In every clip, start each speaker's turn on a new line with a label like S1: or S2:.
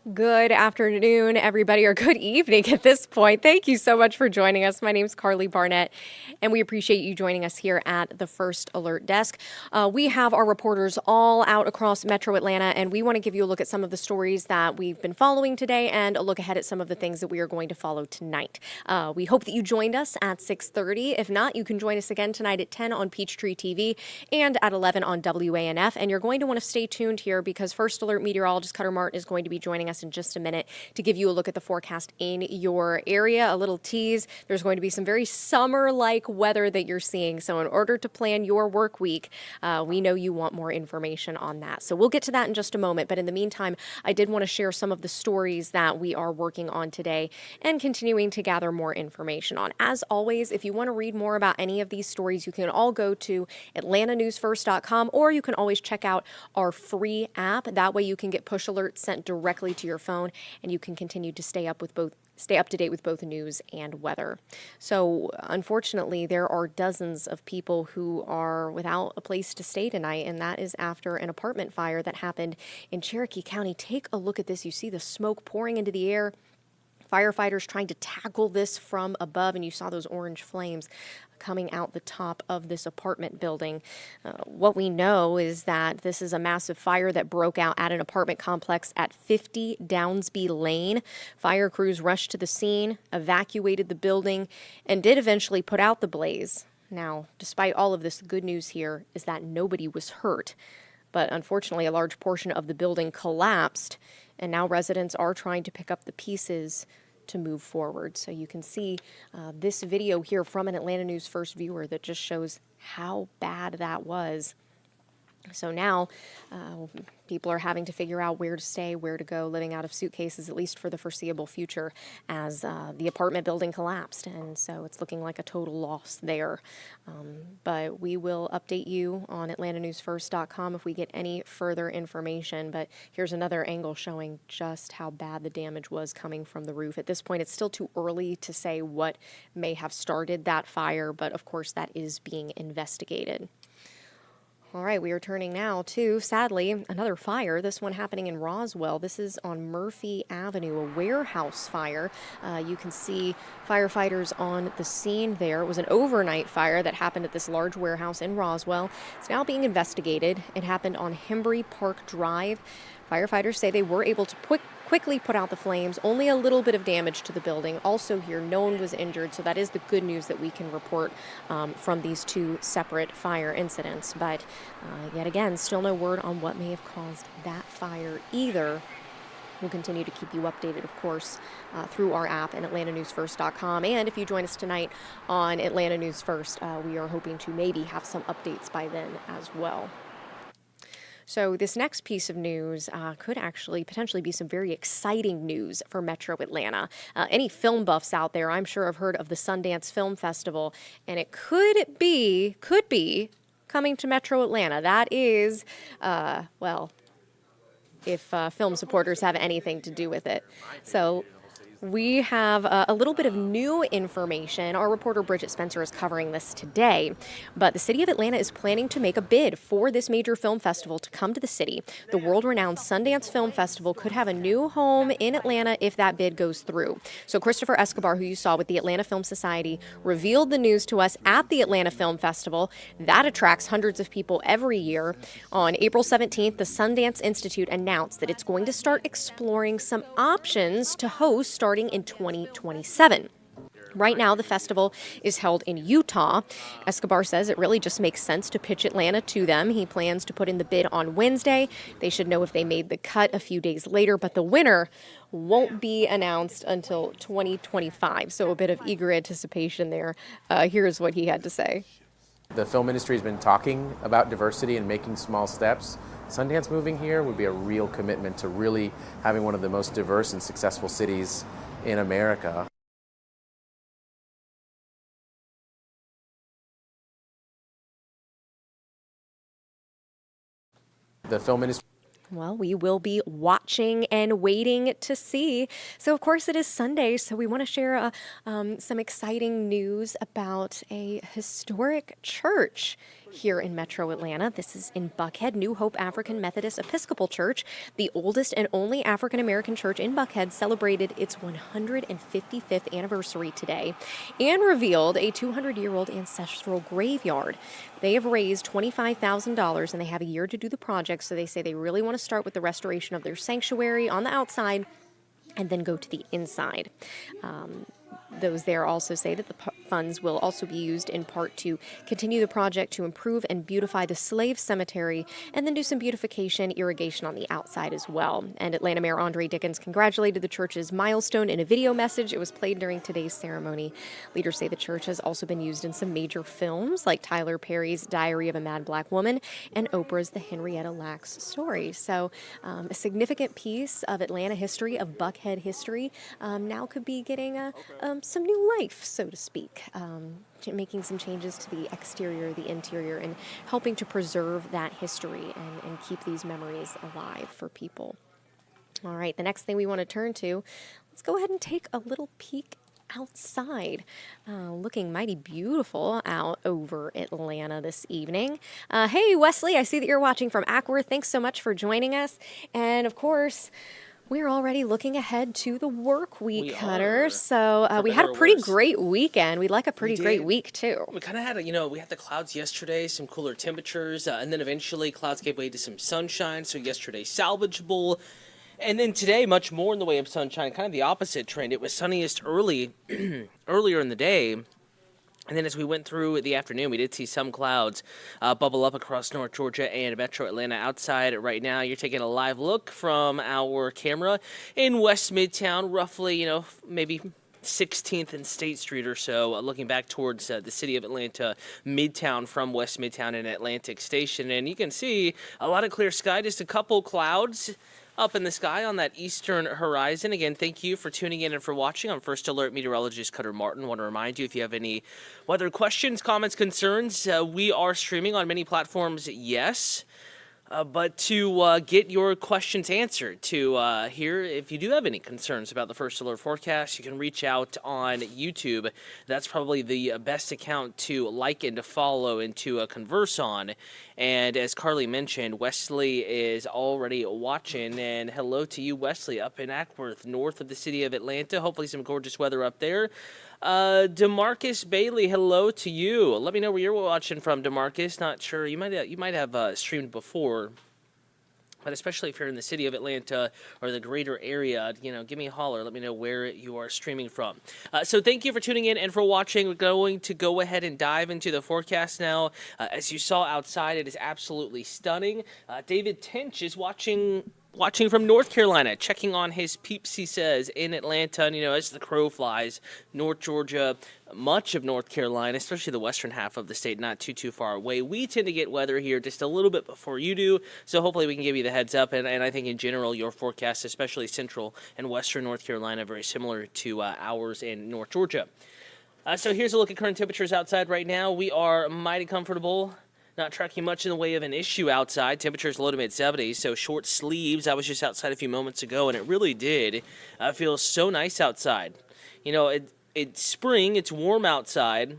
S1: Good afternoon, everybody, or good evening at this point. Thank you so much for joining us. My name is Karli Barnett, and we appreciate you joining us here at the First Alert Desk. We have our reporters all out across Metro Atlanta, and we want to give you a look at some of the stories that we've been following today and a look ahead at some of the things that we are going to follow tonight. We hope that you joined us at 6:30. If not, you can join us again tonight at 10 on Peachtree TV and at 11 on WANF. And you're going to want to stay tuned here because First Alert meteorologist Cutter Martin is going to be joining us in just a minute to give you a look at the forecast in your area. A little tease, there's going to be some very summer-like weather that you're seeing. So in order to plan your work week, we know you want more information on that. So we'll get to that in just a moment. But in the meantime, I did want to share some of the stories that we are working on today and continuing to gather more information on. As always, if you want to read more about any of these stories, you can all go to atlantanewsfirst.com, or you can always check out our free app. That way you can get push alerts sent directly to your phone, and you can continue to stay up to date with both news and weather. So unfortunately, there are dozens of people who are without a place to stay tonight, and that is after an apartment fire that happened in Cherokee County. Take a look at this. You see the smoke pouring into the air. Firefighters trying to tackle this from above, and you saw those orange flames coming out the top of this apartment building. What we know is that this is a massive fire that broke out at an apartment complex at 50 Downsby Lane. Fire crews rushed to the scene, evacuated the building, and did eventually put out the blaze. Now, despite all of this, the good news here is that nobody was hurt. But unfortunately, a large portion of the building collapsed, and now residents are trying to pick up the pieces to move forward. So you can see this video here from an Atlanta News First viewer that just shows how bad that was. So now people are having to figure out where to stay, where to go, living out of suitcases, at least for the foreseeable future, as the apartment building collapsed. And so it's looking like a total loss there. But we will update you on atlantanewsfirst.com if we get any further information. But here's another angle showing just how bad the damage was coming from the roof. At this point, it's still too early to say what may have started that fire, but of course that is being investigated. All right, we are turning now to, sadly, another fire, this one happening in Roswell. This is on Murphy Avenue, a warehouse fire. You can see firefighters on the scene there. It was an overnight fire that happened at this large warehouse in Roswell. It's now being investigated. It happened on Hembry Park Drive. Firefighters say they were able to quickly put out the flames. Only a little bit of damage to the building. Also here, no one was injured, so that is the good news that we can report from these two separate fire incidents. But yet again, still no word on what may have caused that fire either. We'll continue to keep you updated, of course, through our app and atlantanewsfirst.com. And if you join us tonight on Atlanta News First, we are hoping to maybe have some updates by then as well. So this next piece of news could actually potentially be some very exciting news for Metro Atlanta. Any film buffs out there, I'm sure, have heard of the Sundance Film Festival, and it could be coming to Metro Atlanta. That is, if film supporters have anything to do with it. So we have a little bit of new information. Our reporter Bridget Spencer is covering this today, but the city of Atlanta is planning to make a bid for this major film festival to come to the city. The world-renowned Sundance Film Festival could have a new home in Atlanta if that bid goes through. So Christopher Escobar, who you saw with the Atlanta Film Society, revealed the news to us at the Atlanta Film Festival. That attracts hundreds of people every year. On April 17th, the Sundance Institute announced that it's going to start exploring some options to host starting in 2027. Right now, the festival is held in Utah. Escobar says it really just makes sense to pitch Atlanta to them. He plans to put in the bid on Wednesday. They should know if they made the cut a few days later, but the winner won't be announced until 2025. So a bit of eager anticipation there. Here's what he had to say.
S2: The film industry has been talking about diversity and making small steps. Sundance moving here would be a real commitment to really having one of the most diverse and successful cities in America. The film industry.
S1: Well, we will be watching and waiting to see. So, of course, it is Sunday, so we want to share some exciting news about a historic church here in Metro Atlanta. This is in Buckhead. New Hope African Methodist Episcopal Church, the oldest and only African American church in Buckhead, celebrated its 155th anniversary today and revealed a 200-year-old ancestral graveyard. They have raised $25,000 and they have a year to do the project, so they say they really want to start with the restoration of their sanctuary on the outside and then go to the inside. Those there also say that the funds will also be used in part to continue the project to improve and beautify the slave cemetery and then do some beautification, irrigation on the outside as well. And Atlanta Mayor Andre Dickens congratulated the church's milestone in a video message. It was played during today's ceremony. Leaders say the church has also been used in some major films like Tyler Perry's Diary of a Mad Black Woman and Oprah's The Henrietta Lacks Story. So a significant piece of Atlanta history, of Buckhead history, now could be getting some new life, so to speak, making some changes to the exterior, the interior, and helping to preserve that history and keep these memories alive for people. All right, the next thing we want to turn to, let's go ahead and take a little peek outside. Looking mighty beautiful out over Atlanta this evening. Hey, Wesley, I see that you're watching from Ackworth. Thanks so much for joining us. And of course, we're already looking ahead to the work week, Hunter. So we had a pretty great weekend. We'd like a pretty great week, too.
S3: We kind of had, we had the clouds yesterday, some cooler temperatures, and then eventually clouds gave way to some sunshine. So yesterday, salvageable. And then today, much more in the way of sunshine, kind of the opposite trend. It was sunniest earlier in the day. And then as we went through the afternoon, we did see some clouds bubble up across North Georgia and Metro Atlanta. Outside right now, you're taking a live look from our camera in West Midtown, roughly, maybe 16th and State Street or so, looking back towards the city of Atlanta, Midtown from West Midtown and Atlantic Station. And you can see a lot of clear sky, just a couple clouds up in the sky on that eastern horizon. Again, thank you for tuning in and for watching. I'm First Alert Meteorologist Cutter Martin. Want to remind you, if you have any weather questions, comments, concerns, we are streaming on many platforms, yes. But to get your questions answered, to hear if you do have any concerns about the First Alert forecast, you can reach out on YouTube. That's probably the best account to like and to follow and to converse on. And as Karli mentioned, Wesley is already watching. And hello to you, Wesley, up in Ackworth, north of the city of Atlanta. Hopefully some gorgeous weather up there. DeMarcus Bailey, hello to you. Let me know where you're watching from, DeMarcus. Not sure. You might have streamed before, but especially if you're in the city of Atlanta or the greater area, give me a holler. Let me know where you are streaming from. So thank you for tuning in and for watching. We're going to go ahead and dive into the forecast now. As you saw outside, it is absolutely stunning. David Tench is watching from North Carolina, checking on his peeps, he says, in Atlanta. And, as the crow flies, North Georgia, much of North Carolina, especially the western half of the state, not too far away. We tend to get weather here just a little bit before you do, so hopefully we can give you the heads up. And I think in general, your forecast, especially central and western North Carolina, very similar to ours in North Georgia. So here's a look at current temperatures outside right now. We are mighty comfortable. Not tracking much in the way of an issue outside. Temperatures low to mid-70s, so short sleeves. I was just outside a few moments ago, and it really did feel so nice outside. It's spring, it's warm outside,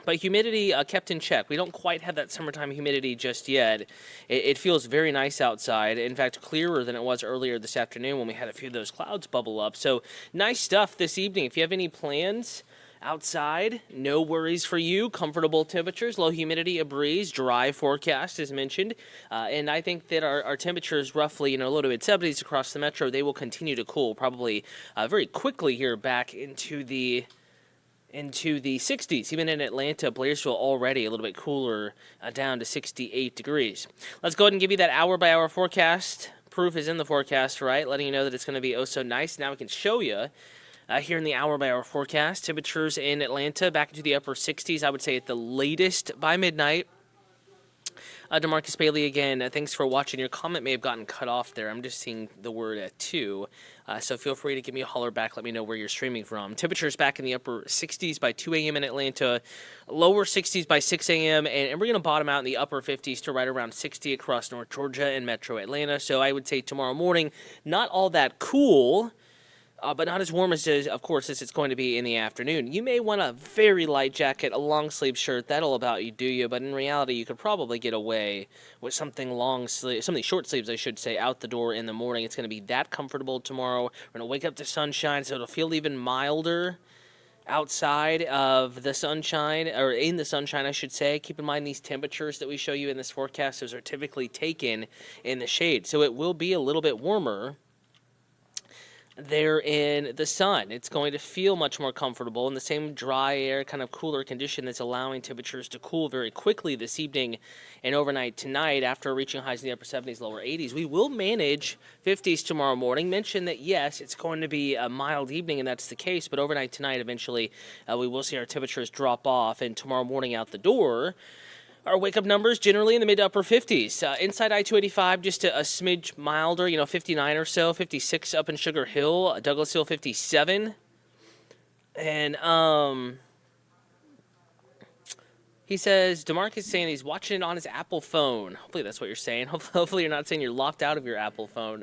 S3: but humidity kept in check. We don't quite have that summertime humidity just yet. It feels very nice outside. In fact, clearer than it was earlier this afternoon when we had a few of those clouds bubble up. So nice stuff this evening. If you have any plans outside, no worries for you. Comfortable temperatures, low humidity, a breeze, dry forecast as mentioned. And I think that our temperatures roughly, low to mid-70s across the metro, they will continue to cool probably very quickly here back into the 60s. Even in Atlanta, Blairsville already a little bit cooler, down to 68 degrees. Let's go ahead and give you that hour-by-hour forecast. Proof is in the forecast, right? Letting you know that it's going to be oh so nice. Now we can show you here in the hour-by-hour forecast. Temperatures in Atlanta back into the upper 60s, I would say at the latest by midnight. DeMarcus Bailey, again, thanks for watching. Your comment may have gotten cut off there. I'm just seeing the word 2. So feel free to give me a holler back. Let me know where you're streaming from. Temperatures back in the upper 60s by 2 a.m. in Atlanta, lower 60s by 6 a.m., and we're going to bottom out in the upper 50s to right around 60 across North Georgia and Metro Atlanta. So I would say tomorrow morning, not all that cool. but not as warm of course, as it's going to be in the afternoon. You may want a very light jacket, a long sleeve shirt. That'll about you, do you? But in reality, you could probably get away with something something short sleeves, I should say, out the door in the morning. It's going to be that comfortable tomorrow. We're going to wake up to sunshine, so it'll feel even milder outside of the sunshine, or in the sunshine, I should say. Keep in mind these temperatures that we show you in this forecast, those are typically taken in the shade. So it will be a little bit warmer there in the sun. It's going to feel much more comfortable in the same dry air, kind of cooler condition that's allowing temperatures to cool very quickly this evening and overnight tonight after reaching highs in the upper 70s, lower 80s. We will manage 50s tomorrow morning. Mention that, yes, it's going to be a mild evening, and that's the case, but overnight tonight, eventually, we will see our temperatures drop off, and tomorrow morning out the door, our wake-up numbers generally in the mid to upper 50s. Inside I-285, just a smidge milder, 59 or so, 56 up in Sugar Hill, Douglas Hill 57. And he says, DeMarcus is saying he's watching it on his Apple phone. Hopefully that's what you're saying. Hopefully you're not saying you're locked out of your Apple phone.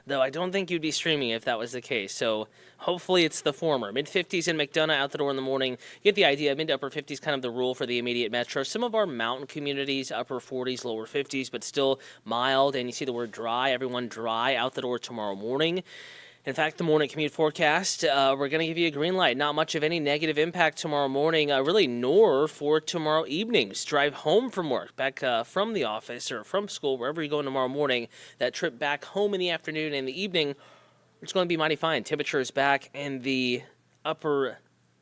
S3: Though I don't think you'd be streaming if that was the case. So hopefully it's the former. Mid-50s in McDonough, out the door in the morning. You get the idea. Mid to upper 50s kind of the rule for the immediate metro. Some of our mountain communities, upper 40s, lower 50s, but still mild. And you see the word dry. Everyone dry out the door tomorrow morning. In fact, the morning commute forecast, we're going to give you a green light. Not much of any negative impact tomorrow morning, really, nor for tomorrow evenings. Drive home from work, back from the office or from school, wherever you go tomorrow morning. That trip back home in the afternoon and the evening, it's going to be mighty fine. Temperatures back in the upper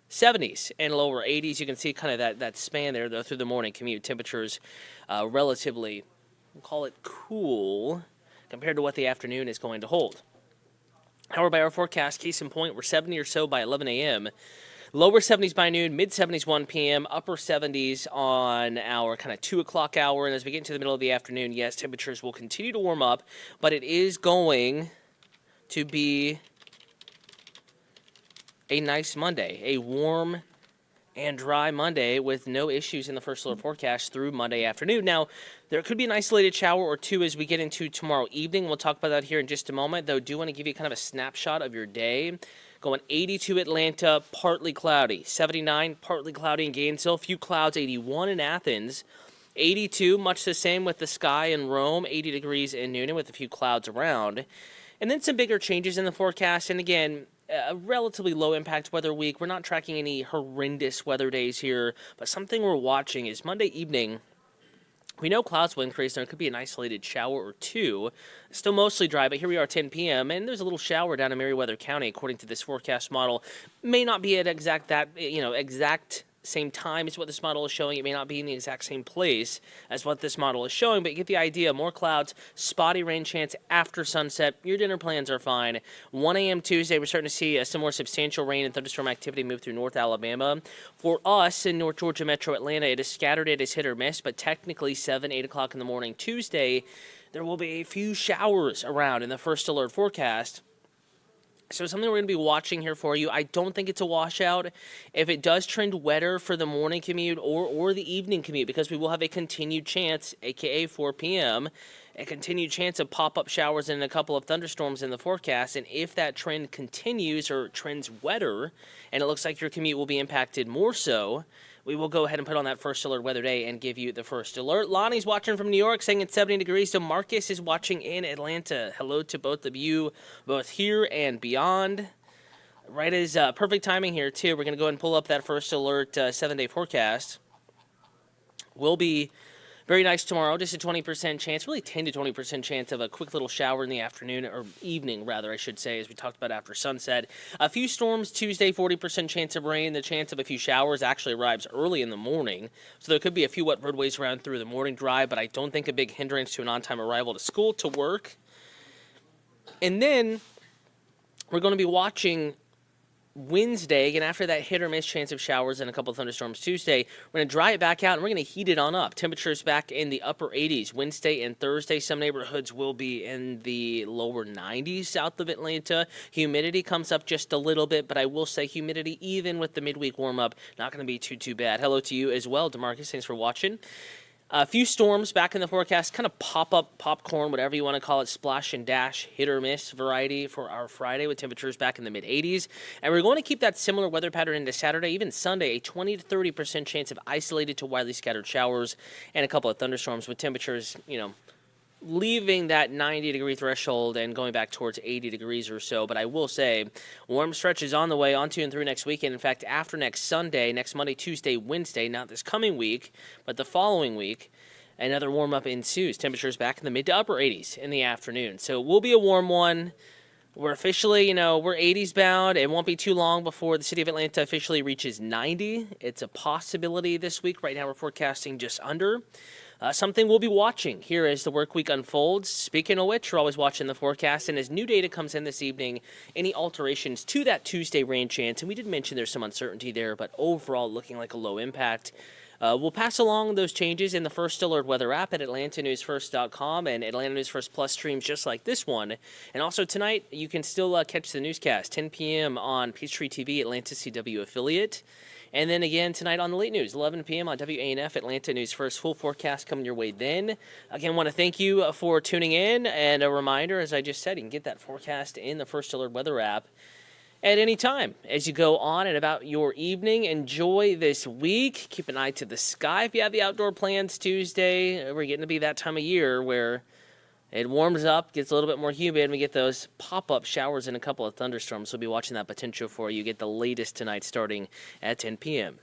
S3: 70s and lower 80s. You can see kind of that span there, though, through the morning commute. Temperatures relatively, we'll call it cool, compared to what the afternoon is going to hold. Hour by hour forecast, case in point, we're 70 or so by 11 a.m. Lower 70s by noon, mid 70s 1 p.m., upper 70s on our kind of 2 o'clock hour. And as we get into the middle of the afternoon, yes, temperatures will continue to warm up, but it is going to be a nice Monday, a warm and dry Monday with no issues in the first alert forecast through Monday afternoon. Now, there could be an isolated shower or two as we get into tomorrow evening. We'll talk about that here in just a moment, though. Do want to give you kind of a snapshot of your day. Going 82 Atlanta, partly cloudy. 79, partly cloudy in Gainesville. Few clouds, 81 in Athens. 82, much the same with the sky in Rome. 80 degrees in Noonan with a few clouds around. And then some bigger changes in the forecast. And again, a relatively low-impact weather week. We're not tracking any horrendous weather days here, but something we're watching is Monday evening. We know clouds will increase. There could be an isolated shower or two. Still mostly dry, but here we are 10 p.m., and there's a little shower down in Meriwether County, according to this forecast model. May not be at exact same time as what this model is showing. It may not be in the exact same place as what this model is showing, but you get the idea. More clouds, spotty rain chance after sunset. Your dinner plans are fine. 1 a.m. Tuesday, we're starting to see some more substantial rain and thunderstorm activity move through North Alabama. For us in North Georgia Metro Atlanta, it is scattered, it is hit or miss, but technically 7, 8 o'clock in the morning Tuesday, there will be a few showers around in the first alert forecast. So something we're going to be watching here for you. I don't think it's a washout. If it does trend wetter for the morning commute or the evening commute, because we will have a continued chance, a.k.a. 4 p.m., a continued chance of pop-up showers and a couple of thunderstorms in the forecast. And if that trend continues or trends wetter, and it looks like your commute will be impacted more so, we will go ahead and put on that first alert weather day and give you the first alert. Lonnie's watching from New York, saying it's 70 degrees. So Marcus is watching in Atlanta. Hello to both of you, both here and beyond. Right as perfect timing here, too. We're going to go ahead and pull up that first alert 7-day forecast. Will be very nice tomorrow, just a 20% chance, really 10 to 20% chance of a quick little shower in the afternoon, or evening, rather, I should say, as we talked about after sunset. A few storms Tuesday, 40% chance of rain. The chance of a few showers actually arrives early in the morning, so there could be a few wet roadways around through the morning drive, but I don't think a big hindrance to an on-time arrival to school, to work. And then we're going to be watching Wednesday, again, after that hit or miss chance of showers and a couple of thunderstorms Tuesday, we're going to dry it back out and we're going to heat it on up. Temperatures back in the upper 80s. Wednesday and Thursday, some neighborhoods will be in the lower 90s south of Atlanta. Humidity comes up just a little bit, but I will say humidity, even with the midweek warm-up, not going to be too bad. Hello to you as well, DeMarcus. Thanks for watching. A few storms back in the forecast, kind of pop-up popcorn, whatever you want to call it, splash and dash, hit or miss variety for our Friday with temperatures back in the mid-80s. And we're going to keep that similar weather pattern into Saturday, even Sunday, a 20 to 30% chance of isolated to widely scattered showers and a couple of thunderstorms with temperatures, leaving that 90-degree threshold and going back towards 80 degrees or so. But I will say, warm stretches on the way on to and through next weekend. In fact, after next Sunday, next Monday, Tuesday, Wednesday, not this coming week, but the following week, another warm-up ensues. Temperatures back in the mid to upper 80s in the afternoon. So it will be a warm one. We're officially, we're 80s bound. It won't be too long before the city of Atlanta officially reaches 90. It's a possibility this week. Right now we're forecasting just under. Something we'll be watching here as the work week unfolds. Speaking of which, we're always watching the forecast, and as new data comes in this evening, any alterations to that Tuesday rain chance, and we did mention there's some uncertainty there, but overall looking like a low impact. We'll pass along those changes in the First Alert Weather app at atlantanewsfirst.com and Atlanta News First Plus streams just like this one. And also tonight, you can still catch the newscast, 10 p.m. on Peachtree TV, Atlanta CW affiliate. And then again tonight on the late news, 11 p.m. on WANF, Atlanta News First. Full forecast coming your way then. Again, want to thank you for tuning in. And a reminder, as I just said, you can get that forecast in the First Alert Weather app at any time as you go on and about your evening. Enjoy this week. Keep an eye to the sky if you have the outdoor plans Tuesday. We're getting to be that time of year where it warms up, gets a little bit more humid, and we get those pop-up showers and a couple of thunderstorms. So we'll be watching that potential for you. Get the latest tonight starting at 10 p.m.